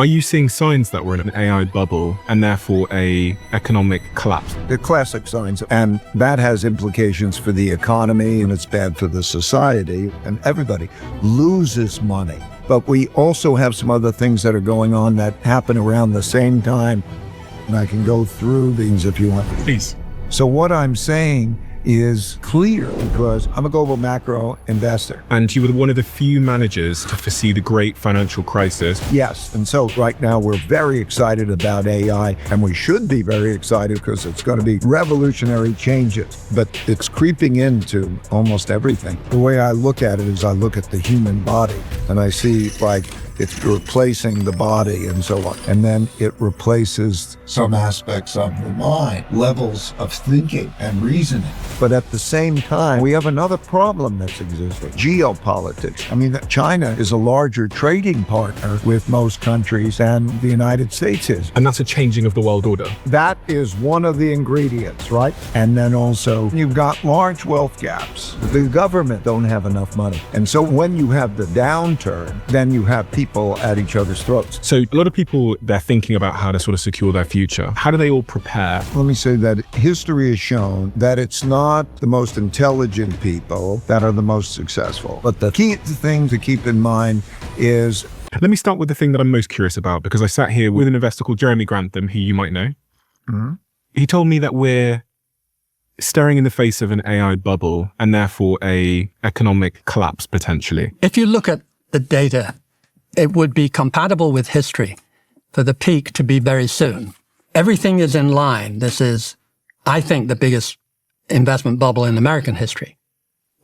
Are you seeing signs that we're in an AI bubble and therefore a economic collapse? The classic signs, and that has implications for the economy, and it's bad for the society, and everybody loses money. But we also have some other things that are going on that happen around the same time, and I can go through these if you want. Please. So what I'm saying is clear because I'm a global macro investor. And you were one of the few managers to foresee the great financial crisis. Yes, and so right now we're very excited about AI, and we should be very excited because it's going to be revolutionary changes, but it's creeping into almost everything. The way I look at it is I look at the human body, and I see like it's replacing the body and so on. And then it replaces some aspects of the mind, levels of thinking and reasoning. But at the same time, we have another problem that's existing, geopolitics. I mean, China is a larger trading partner with most countries than the United States is. And that's a changing of the world order. That is one of the ingredients, right? And then also you've got large wealth gaps. The government don't have enough money. And so when you have the downturn, then you have people at each other's throats. So a lot of people, they're thinking about how to sort of secure their future. How do they all prepare? Let me say that history has shown that it's not the most intelligent people that are the most successful. But the key thing to keep in mind is... Let me start with the thing that I'm most curious about, because I sat here with an investor called Jeremy Grantham, who you might know. Mm-hmm. He told me that we're staring in the face of an AI bubble and therefore a economic collapse potentially. If you look at the data, it would be compatible with history for the peak to be very soon. Everything is in line. This is, I think, the biggest investment bubble in American history.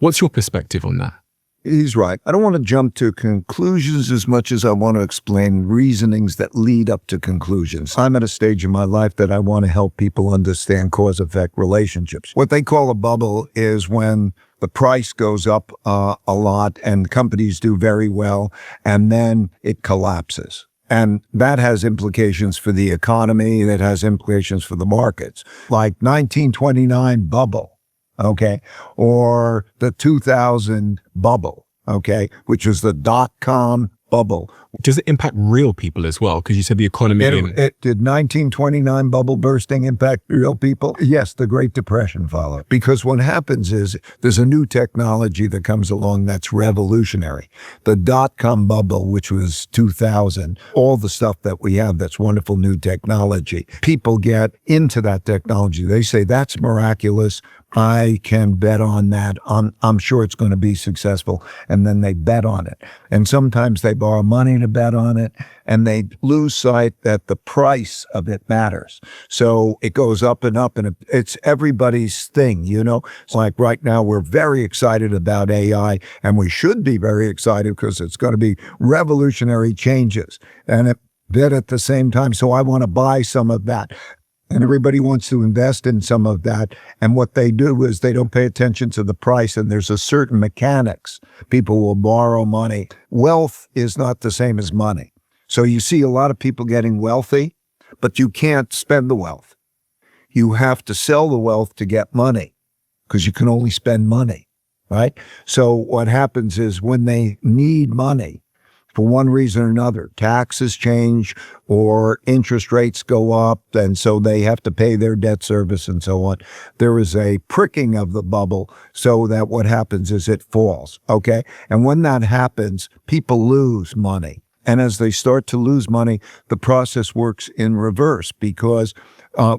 What's your perspective on that? He's right. I don't want to jump to conclusions as much as I want to explain reasonings that lead up to conclusions. I'm at a stage in my life that I want to help people understand cause-effect relationships. What they call a bubble is when the price goes up a lot and companies do very well, and then it collapses. And that has implications for the economy, that has implications for the markets, like 1929 bubble, okay, or the 2000 bubble, okay, which was the dot-com bubble. Does it impact real people as well? Because you said the economy... It did 1929 bubble bursting impact real people? Yes, the Great Depression followed. Because what happens is there's a new technology that comes along that's revolutionary. The dot-com bubble, which was 2000, all the stuff that we have that's wonderful new technology, people get into that technology. They say, that's miraculous. I can bet on that. I'm sure it's going to be successful. And then they bet on it. And sometimes they borrow money to bet on it, and they lose sight that the price of it matters. So it goes up, and it's everybody's thing, you know? It's like right now we're very excited about AI, and we should be very excited because it's going to be revolutionary changes. And then at the same time, so I want to buy some of that. And everybody wants to invest in some of that. And what they do is they don't pay attention to the price, and there's a certain mechanics. People will borrow money. Wealth is not the same as money. So you see a lot of people getting wealthy, but you can't spend the wealth. You have to sell the wealth to get money because you can only spend money, right? So what happens is when they need money, for one reason or another, taxes change or interest rates go up, and so they have to pay their debt service and so on. There is a pricking of the bubble so that what happens is it falls, okay? And when that happens, people lose money. And as they start to lose money, the process works in reverse because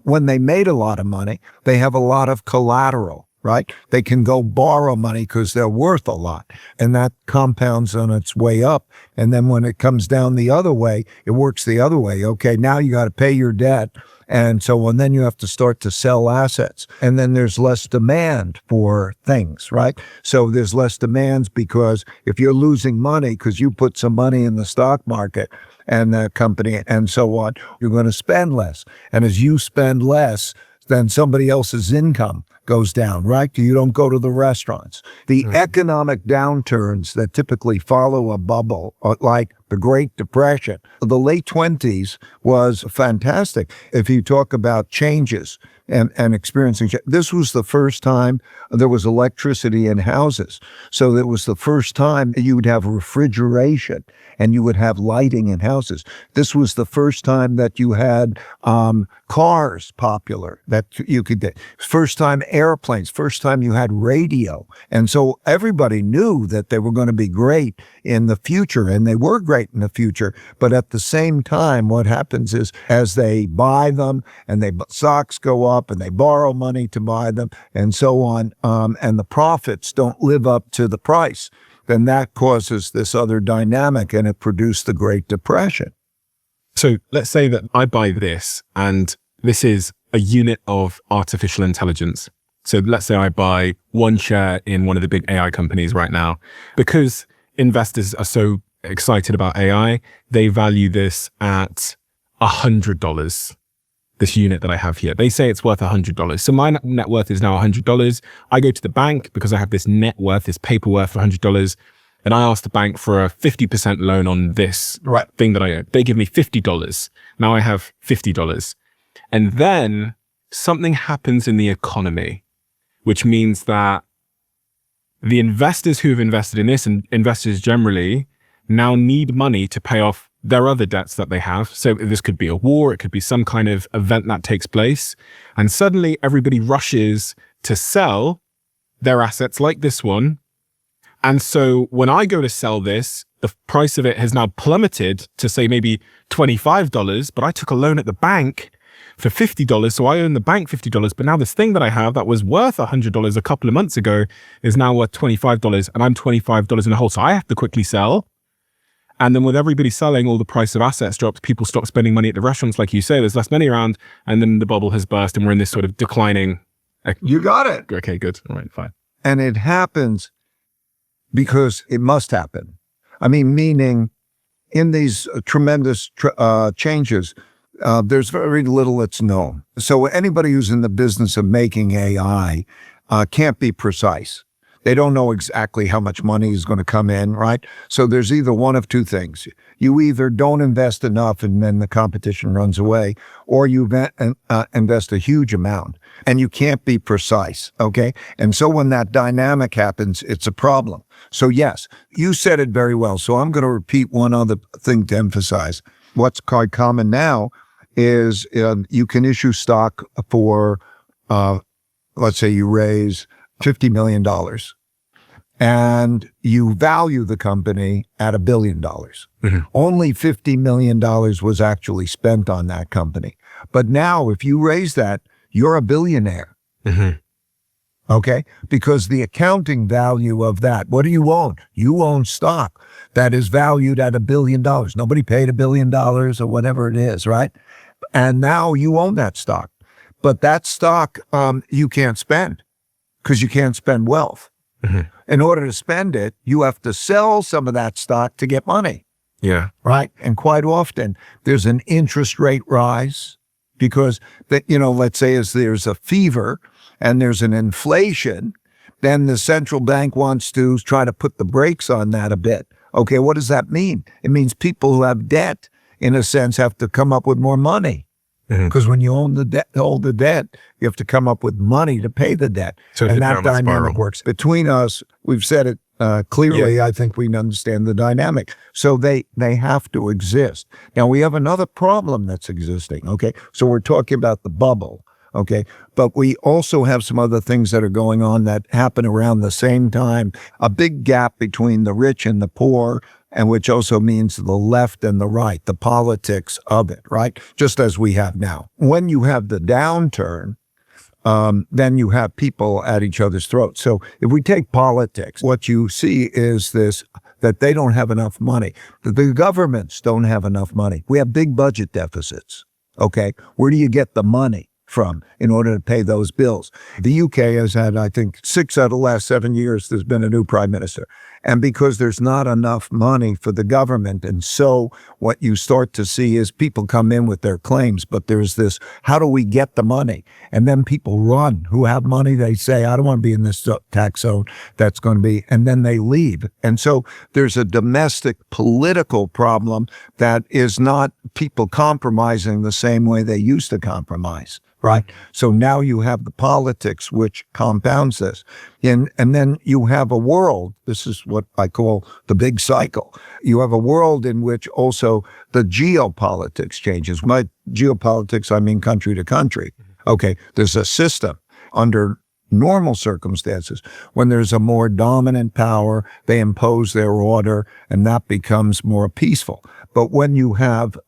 when they made a lot of money, they have a lot of collateral. Right? They can go borrow money because they're worth a lot, and that compounds on its way up. And then when it comes down the other way, it works the other way. Okay, now you got to pay your debt. And so then you have to start to sell assets. And then there's less demand for things, right? So there's less demands because if you're losing money because you put some money in the stock market and the company and so on, you're going to spend less. And as you spend less, then somebody else's income goes down, right? You don't go to the restaurants. The economic downturns that typically follow a bubble, like the Great Depression, the late 20s was fantastic. If you talk about changes and experiencing, this was the first time there was electricity in houses. So it was the first time you would have refrigeration and you would have lighting in houses. This was the first time that you had cars popular that you could get. First time airplanes, first time you had radio. And so everybody knew that they were going to be great in the future, and they were great in the future. But at the same time, what happens is as they buy them and stocks go up and they borrow money to buy them and so on, and the profits don't live up to the price, then that causes this other dynamic, and it produced the Great Depression. So let's say that I buy this, and this is a unit of artificial intelligence. So let's say I buy one share in one of the big AI companies right now. Because investors are so excited about AI, they value this at $100. This unit that I have here, they say it's worth $100. So my net worth is now $100. I go to the bank because I have this net worth, this paper worth for $100. And I ask the bank for a 50% loan on this thing that I own. They give me $50. Now I have $50. And then something happens in the economy, which means that the investors who have invested in this, and investors generally, now need money to pay off their other debts that they have. So this could be a war, it could be some kind of event that takes place. And suddenly everybody rushes to sell their assets like this one. And so when I go to sell this, the price of it has now plummeted to say maybe $25, but I took a loan at the bank for $50. So I owe the bank $50. But now this thing that I have that was worth $100 a couple of months ago is now worth $25, and I'm $25 in the hole. So I have to quickly sell. And then with everybody selling, all the price of assets drops, people stop spending money at the restaurants, like you say, there's less money around, and then the bubble has burst and we're in this sort of declining. You got it. Okay, good. All right, fine. And it happens because it must happen. I mean, meaning in these tremendous changes, there's very little that's known. So anybody who's in the business of making AI can't be precise. They don't know exactly how much money is going to come in, right? So there's either one of two things. You either don't invest enough and then the competition runs away, or you invest a huge amount and you can't be precise, okay? And so when that dynamic happens, it's a problem. So yes, you said it very well. So I'm going to repeat one other thing to emphasize. What's quite common now is you can issue stock for, let's say you raise $50 million. And you value the company at $1 billion. Mm-hmm. Only $50 million was actually spent on that company. But now if you raise that, you're a billionaire. Mm-hmm. Okay? Because the accounting value of that, what do you own? You own stock that is valued at $1 billion. Nobody paid $1 billion or whatever it is, right? And now you own that stock. But that stock you can't spend because you can't spend wealth. Mm-hmm. In order to spend it, you have to sell some of that stock to get money. Yeah. Right? And quite often there's an interest rate rise because let's say there's a fever and there's an inflation, then the central bank wants to try to put the brakes on that a bit. Okay, what does that mean? It means people who have debt, in a sense, have to come up with more money. Because when you hold the debt, you have to come up with money to pay the debt. So and that dynamic works. Between us, we've said it clearly. Yeah. I think we understand the dynamic. So they have to exist. Now, we have another problem that's existing, okay? So we're talking about the bubble, okay? But we also have some other things that are going on that happen around the same time. A big gap between the rich and the poor, and which also means the left and the right, the politics of it, right? Just as we have now. When you have the downturn, then you have people at each other's throats. So if we take politics, what you see is that they don't have enough money. The governments don't have enough money. We have big budget deficits, okay? Where do you get the money? from in order to pay those bills. The UK has had, I think, 6 out of the last 7 years, there's been a new prime minister. And because there's not enough money for the government, and so what you start to see is people come in with their claims, but there's this, how do we get the money? And then people run who have money. They say, I don't want to be in this tax zone. That's going to be, and then they leave. And so there's a domestic political problem that is not people compromising the same way they used to compromise. Right. So now you have the politics, which compounds this. And then you have a world. This is what I call the big cycle. You have a world in which also the geopolitics changes. By geopolitics, I mean country to country. Okay. There's a system under normal circumstances. When there's a more dominant power, they impose their order, and that becomes more peaceful. But when you have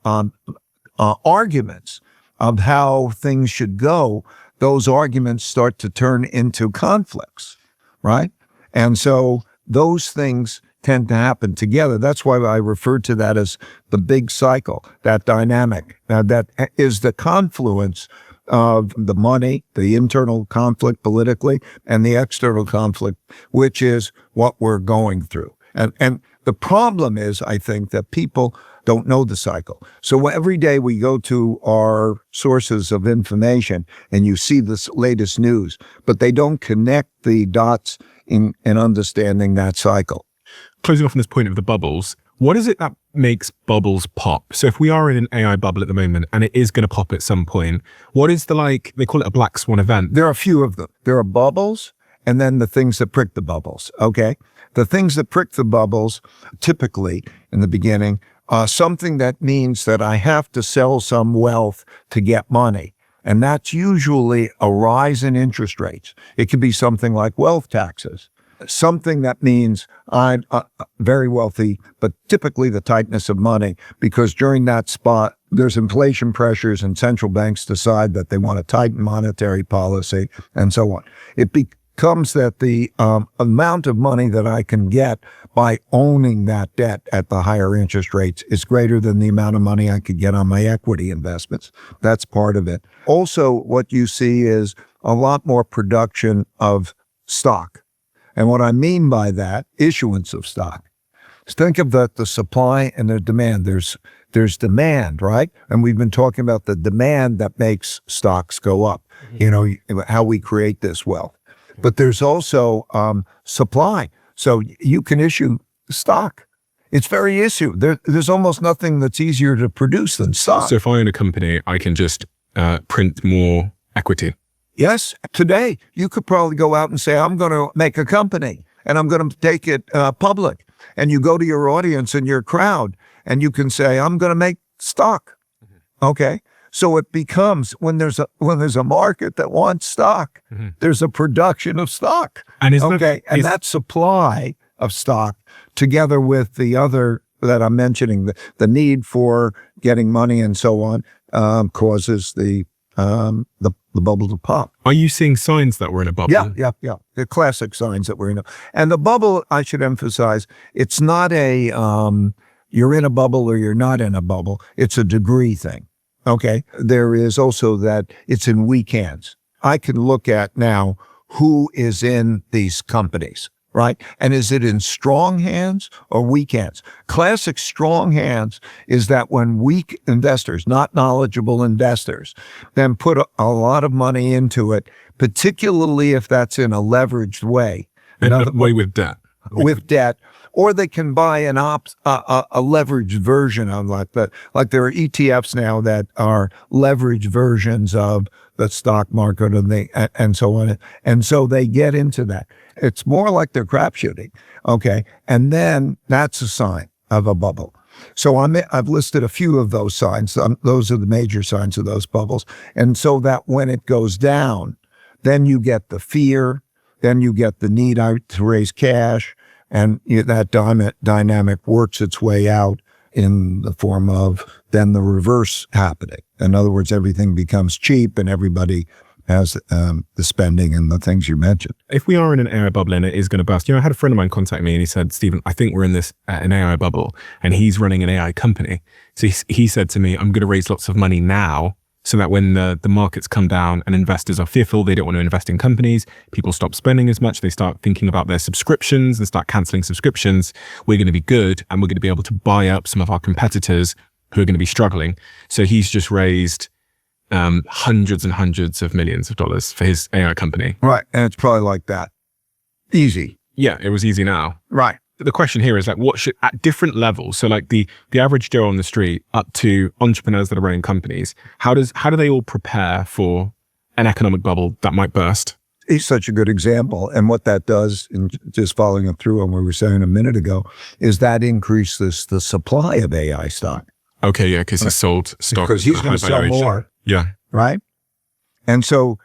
arguments of how things should go, those arguments start to turn into conflicts, right? And so those things tend to happen together. That's why I refer to that as the big cycle, that dynamic. Now, that is the confluence of the money, the internal conflict politically, and the external conflict, which is what we're going through. And the problem is, I think, that people don't know the cycle. So every day we go to our sources of information and you see this latest news, but they don't connect the dots in understanding that cycle. Closing off on this point of the bubbles, what is it that makes bubbles pop? So if we are in an AI bubble at the moment and it is going to pop at some point, what is they call it a black swan event? There are a few of them. There are bubbles and then the things that prick the bubbles, okay? The things that prick the bubbles, typically in the beginning, something that means that I have to sell some wealth to get money. And that's usually a rise in interest rates. It could be something like wealth taxes, something that means I'm very wealthy, but typically the tightness of money, because during that spot, there's inflation pressures and central banks decide that they want to tighten monetary policy and so on. It becomes that the amount of money that I can get by owning that debt at the higher interest rates is greater than the amount of money I could get on my equity investments. That's part of it. Also, what you see is a lot more production of stock. And what I mean by that, issuance of stock. Think of the supply and the demand. There's demand, right? And we've been talking about the demand that makes stocks go up, how we create this wealth. But there's also supply. So you can issue stock. It's very easy. There's almost nothing that's easier to produce than stock. So if I own a company, I can just print more equity. Yes. Today, you could probably go out and say, I'm going to make a company and I'm going to take it public. And you go to your audience and your crowd and you can say, I'm going to make stock. Okay. So it becomes when there's a market that wants stock, there's a production of stock. And that supply of stock together with the other that I'm mentioning, the need for getting money and so on, causes the bubble to pop. Are you seeing signs that we're in a bubble? Yeah. The classic signs that we're in and the bubble, I should emphasize, it's not you're in a bubble or you're not in a bubble. It's a degree thing. Okay. There is also that it's in weak hands. I can look at now who is in these companies, right? And is it in strong hands or weak hands? Classic strong hands is that when weak investors, not knowledgeable investors, then put a lot of money into it, particularly if that's in a leveraged way. Way with debt. With debt. Or they can buy a leveraged version of like that. Like there are ETFs now that are leveraged versions of the stock market and so on. And so they get into that. It's more like they're crap shooting. Okay. And then that's a sign of a bubble. So I've listed a few of those signs. Those are the major signs of those bubbles. And so that when it goes down, then you get the fear, then you get the need to raise cash. And that dynamic works its way out in the form of then the reverse happening. In other words, everything becomes cheap and everybody has the spending and the things you mentioned. If we are in an AI bubble and it is going to burst, I had a friend of mine contact me and he said, Stephen, I think we're in an AI bubble, and he's running an AI company. So he said to me, I'm going to raise lots of money now so that when the markets come down and investors are fearful, they don't want to invest in companies, people stop spending as much, they start thinking about their subscriptions and start canceling subscriptions, we're going to be good and we're going to be able to buy up some of our competitors who are going to be struggling. So he's just raised hundreds and hundreds of millions of dollars for his AI company. Right. And it's probably like that. Easy. Yeah, it was easy now. Right. The question here is like, what should, at different levels, so like the average Joe on the street up to entrepreneurs that are running companies, how do they all prepare for an economic bubble that might burst? He's such a good example. And what that does, and just following up through on what we were saying a minute ago, is that increases the supply of AI stock. Okay, yeah, because he sold stock. Because he's going to sell more. Yeah. Right? And so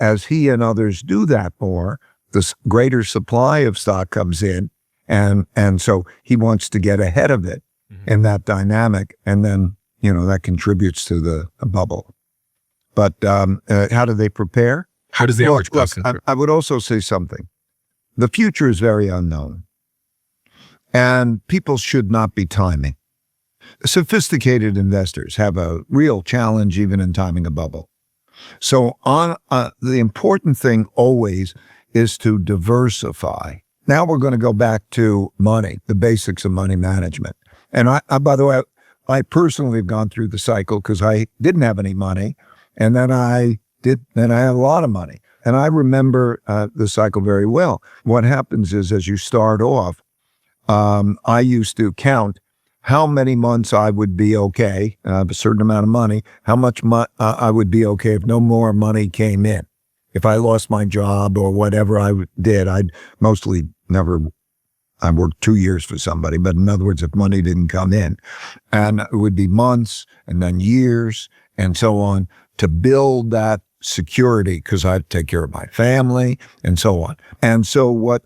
as he and others do that more, this greater supply of stock comes in. And so he wants to get ahead of it in that dynamic. And then, that contributes to the bubble. But how do they prepare? How does the average person prepare? I would also say something. The future is very unknown. And people should not be timing. Sophisticated investors have a real challenge even in timing a bubble. So the important thing always is to diversify. Now we're going to go back to money, the basics of money management. And I by the way, I personally have gone through the cycle because I didn't have any money. And then I had a lot of money. And I remember the cycle very well. What happens is as you start off, I used to count how many months I would be okay, a certain amount of money, how much I would be okay if no more money came in. If I lost my job or whatever I did, I'd mostly I worked 2 years for somebody, but in other words, if money didn't come in, and it would be months and then years and so on to build that security because I had to take care of my family and so on. And so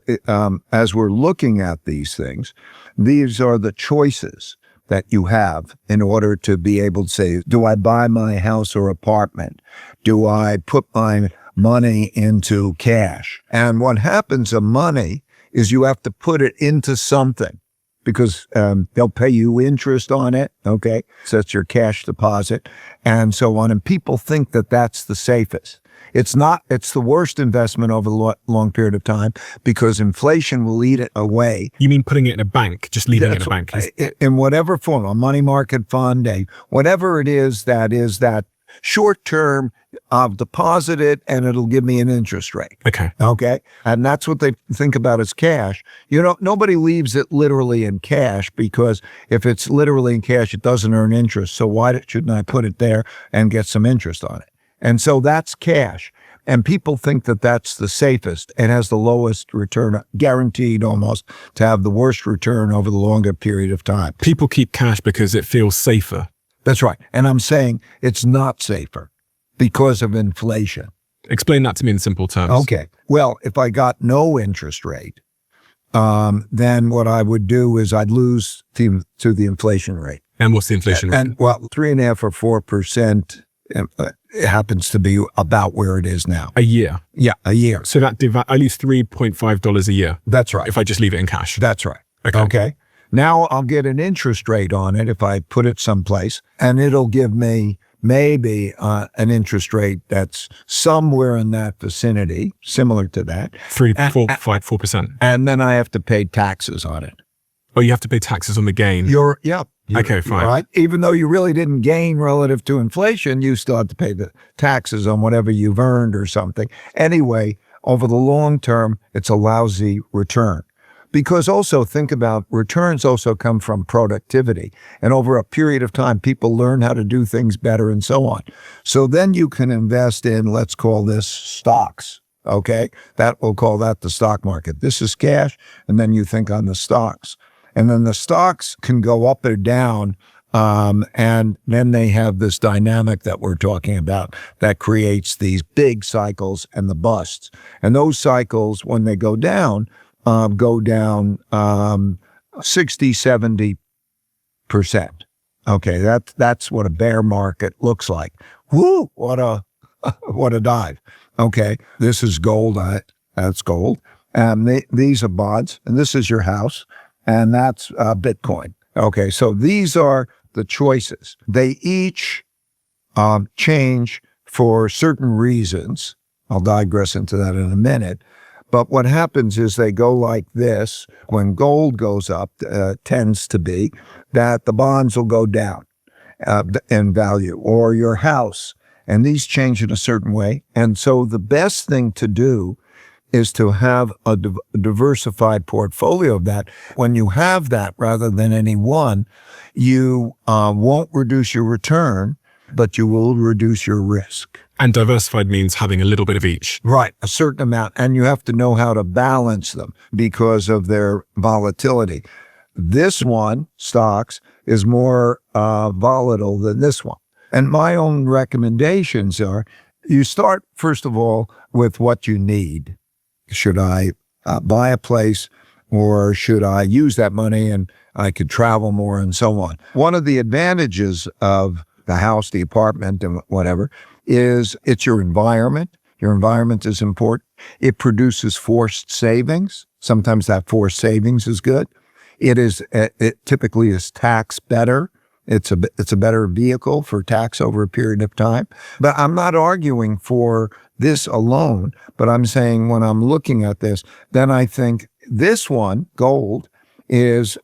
as we're looking at these things, these are the choices that you have in order to be able to say, do I buy my house or apartment? Do I put my money into cash? And what happens to money is you have to put it into something because they'll pay you interest on it, okay? So that's your cash deposit and so on. And people think that that's the safest. It's not. It's the worst investment over a long period of time because inflation will eat it away. You mean putting it in a bank, just leaving it in a bank? In whatever form, a money market fund, whatever it is that short-term, I'll deposit it and it'll give me an interest rate. Okay. And that's what they think about as cash. Nobody leaves it literally in cash because if it's literally in cash, it doesn't earn interest. So why shouldn't I put it there and get some interest on it? And so that's cash. And people think that that's the safest and has the lowest return, guaranteed almost to have the worst return over the longer period of time. People keep cash because it feels safer. That's right. And I'm saying it's not safer because of inflation. Explain that to me in simple terms. Okay. Well, if I got no interest rate, then what I would do is I'd lose to the inflation rate. And what's the inflation rate? And 3.5% or 4%. It happens to be about where it is now. A year? Yeah, a year. So that I lose $3.5 a year. That's right. If I just leave it in cash. That's right. Okay. Now I'll get an interest rate on it if I put it someplace, and it'll give me maybe an interest rate that's somewhere in that vicinity, similar to that. 4%. And then I have to pay taxes on it. Oh, you have to pay taxes on the gain. Okay, fine. Right? Even though you really didn't gain relative to inflation, you still have to pay the taxes on whatever you've earned or something. Anyway, over the long term, it's a lousy return. Because also think about returns also come from productivity. And over a period of time, people learn how to do things better and so on. So then you can invest in, let's call this stocks. Okay, we'll call that the stock market. This is cash. And then you think on the stocks. And then the stocks can go up or down, and then they have this dynamic that we're talking about that creates these big cycles and the busts. And those cycles, when they go down 60-70%. Okay, that's what a bear market looks like. Woo! What a dive. Okay, this is gold. That's gold. And these are bonds, and this is your house. And that's Bitcoin. Okay, so these are the choices. They each change for certain reasons. I'll digress into that in a minute. But what happens is they go like this. When gold goes up, tends to be that the bonds will go down in value, or your house. And these change in a certain way. And so the best thing to do is to have a diversified portfolio of that. When you have that rather than any one, you won't reduce your return, but you will reduce your risk. And diversified means having a little bit of each. Right, a certain amount. And you have to know how to balance them because of their volatility. This one, stocks, is more volatile than this one. And my own recommendations are, you start, first of all, with what you need. Should I buy a place, or should I use that money and I could travel more and so on? One of the advantages of the house, the apartment, and whatever, is it's your environment. Your environment is important. It produces forced savings. Sometimes that forced savings is good. It typically is taxed better. It's a better vehicle for tax over a period of time. But I'm not arguing for this alone, but I'm saying when I'm looking at this, then I think this one, gold, is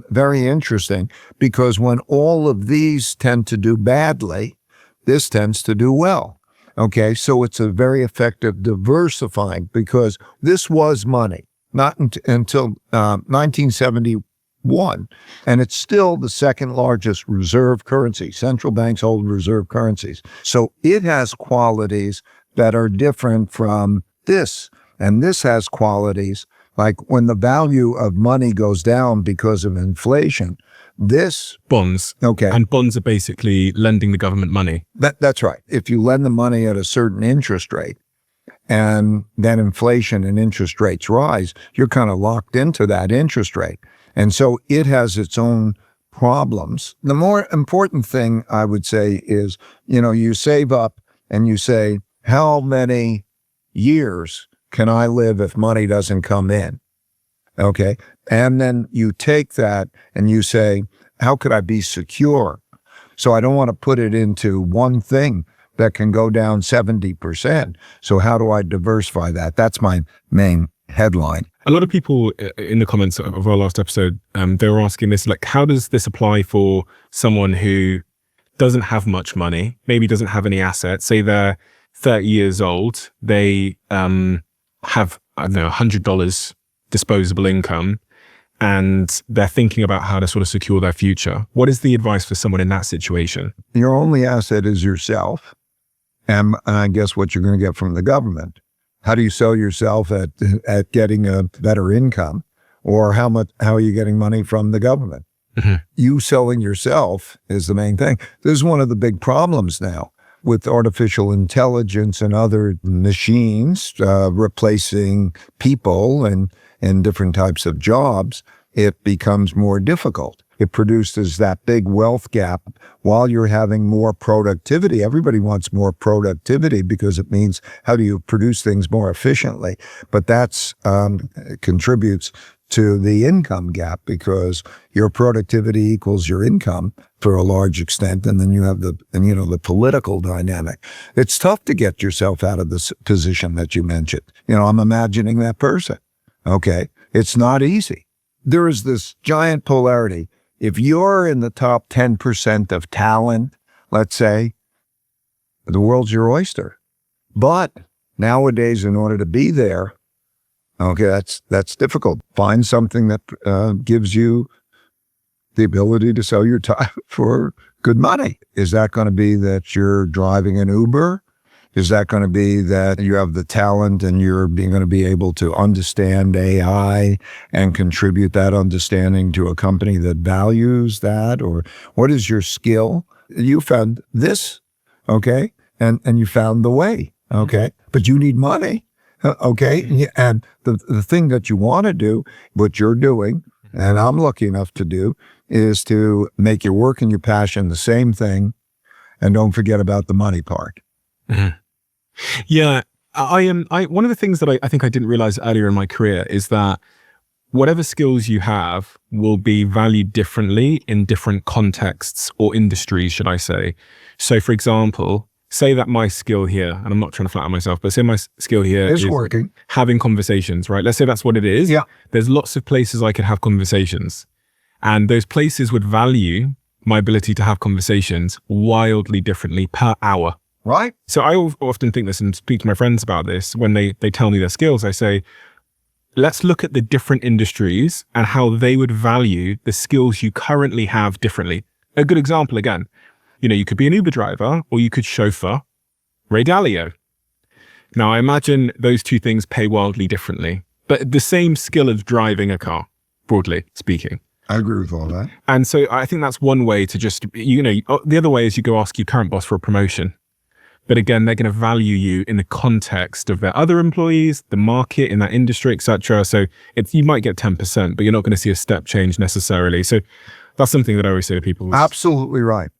very interesting, because when all of these tend to do badly, this tends to do well. Okay, so it's a very effective diversifying, because this was money, not until 1971. And it's still the second largest reserve currency. Central banks hold reserve currencies. So it has qualities that are different from this. And this has qualities like when the value of money goes down because of inflation, this... Bonds. Okay. And bonds are basically lending the government money. That's right. If you lend the money at a certain interest rate, and then inflation and interest rates rise, you're kind of locked into that interest rate. And so it has its own problems. The more important thing I would say is, you save up and you say, how many years can I live if money doesn't come in? Okay. And then you take that and you say, how could I be secure? So I don't want to put it into one thing that can go down 70%. So how do I diversify that? That's my main headline. A lot of people in the comments of our last episode, they were asking this, like, how does this apply for someone who doesn't have much money, maybe doesn't have any assets? Say they're 30 years old, they have, I don't know, $100 disposable income, and they're thinking about how to sort of secure their future. What is the advice for someone in that situation? Your only asset is yourself, and I guess what you're going to get from the government. How do you sell yourself at getting a better income, or how are you getting money from the government? Mm-hmm. You selling yourself is the main thing. This is one of the big problems now with artificial intelligence and other machines replacing people and different types of jobs. It becomes more difficult. It produces that big wealth gap while you're having more productivity. Everybody wants more productivity because it means how do you produce things more efficiently? But that's contributes to the income gap, because your productivity equals your income for a large extent. And then you have the political dynamic. It's tough to get yourself out of this position that you mentioned. I'm imagining that person. Okay. It's not easy. There is this giant polarity. If you're in the top 10% of talent, let's say, the world's your oyster. But nowadays, in order to be there, okay, that's difficult. Find something that gives you the ability to sell your time for good money. Is that going to be that you're driving an Uber? Is that going to be that you have the talent and you're going to be able to understand AI and contribute that understanding to a company that values that? Or what is your skill? You found this, okay, and you found the way, okay, but you need money, okay, and the thing that you want to do, what you're doing, and I'm lucky enough to do, is to make your work and your passion the same thing, and don't forget about the money part. Mm-hmm. Yeah, I one of the things that I think I didn't realize earlier in my career is that whatever skills you have will be valued differently in different contexts or industries, should I say. So for example, say that my skill here, and I'm not trying to flatter myself, but say my skill here It's is working. having conversations, right? Let's say that's what it is. Yeah. There's lots of places I could have conversations, and those places would value my ability to have conversations wildly differently per hour. Right? So I often think this and speak to my friends about this when they tell me their skills. I say, let's look at the different industries and how they would value the skills you currently have differently. A good example again, you could be an Uber driver or you could chauffeur Ray Dalio. Now I imagine those two things pay wildly differently, but the same skill of driving a car, broadly speaking. I agree with all that. And so I think that's one way to just, the other way is you go ask your current boss for a promotion. But again, they're going to value you in the context of their other employees, the market in that industry, etc. So you might get 10%, but you're not going to see a step change necessarily. So that's something that I always say to people. Absolutely right.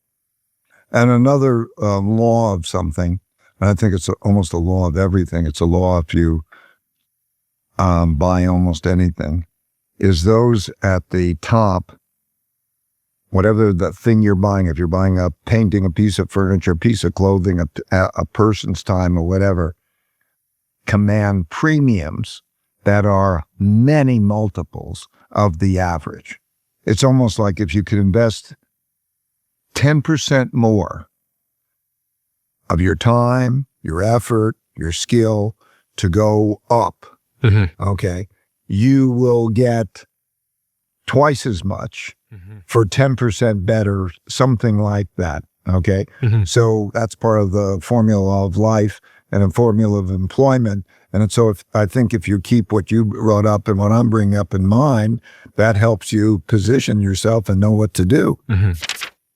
And another law of something, and I think it's almost a law of everything. It's a law if you buy almost anything, is those at the top, whatever the thing you're buying, if you're buying a painting, a piece of furniture, a piece of clothing, a person's time or whatever, command premiums that are many multiples of the average. It's almost like if you could invest 10% more of your time, your effort, your skill to go up, okay, you will get twice as much for 10% better, something like that, okay? So that's part of the formula of life and a formula of employment. And so I think if you keep what you brought up and what I'm bringing up in mind, that helps you position yourself and know what to do.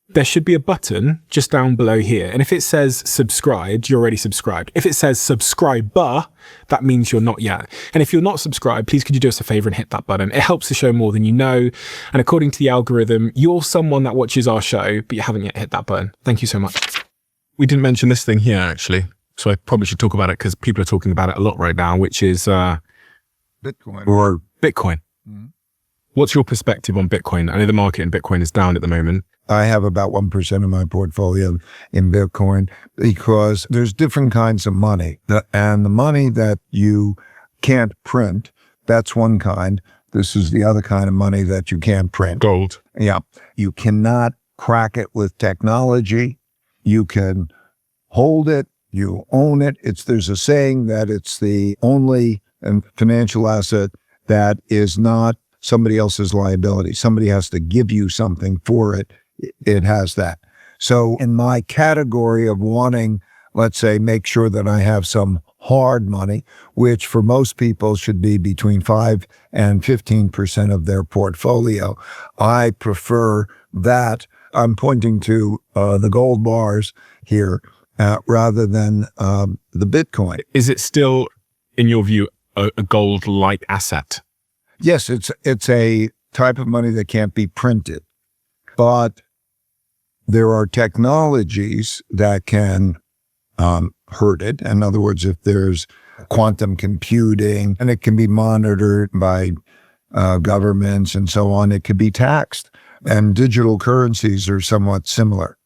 There should be a button just down below here. And if it says subscribed, you're already subscribed. If it says subscriber, that means you're not yet. And if you're not subscribed, please could you do us a favor and hit that button? It helps the show more than you know. And according to the algorithm, you're someone that watches our show, but you haven't yet hit that button. Thank you so much. We didn't mention this thing here, actually. So I probably should talk about it because people are talking about it a lot right now, which is Bitcoin. Or Bitcoin. What's your perspective on Bitcoin? I know the market in Bitcoin is down at the moment. I have about 1% of my portfolio in Bitcoin because there's different kinds of money. And the money that you can't print, that's one kind. This is the other kind of money that you can't print. Gold. Yeah. You cannot crack it with technology. You can hold it. You own it. There's a saying that it's the only financial asset that is not somebody else's liability. Somebody has to give you something for it. It has that. So in my category of wanting, let's say, make sure that I have some hard money, which for most people should be between 5 and 15% of their portfolio, I prefer that. I'm pointing to the gold bars here rather than the Bitcoin. Is it still, in your view, a gold-like asset? Yes, it's a type of money that can't be printed, but there are technologies that can hurt it. In other words, if there's quantum computing and it can be monitored by governments and so on, it could be taxed. And digital currencies are somewhat similar.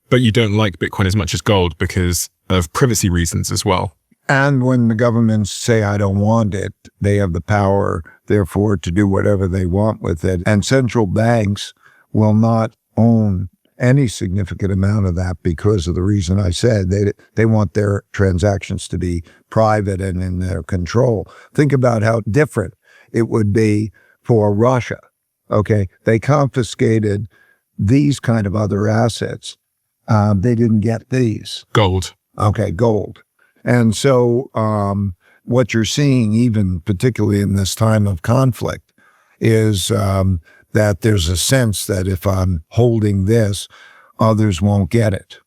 But you don't like Bitcoin as much as gold because of privacy reasons as well. And when the governments say, I don't want it, they have the power, therefore, to do whatever they want with it. And central banks will not own any significant amount of that because of the reason I said. They want their transactions to be private and in their control. Think about how different it would be for Russia. Okay, they confiscated these kind of other assets. They didn't get these. Gold. Okay, gold. And so what you're seeing, even particularly in this time of conflict, is that there's a sense that if I'm holding this, others won't get it.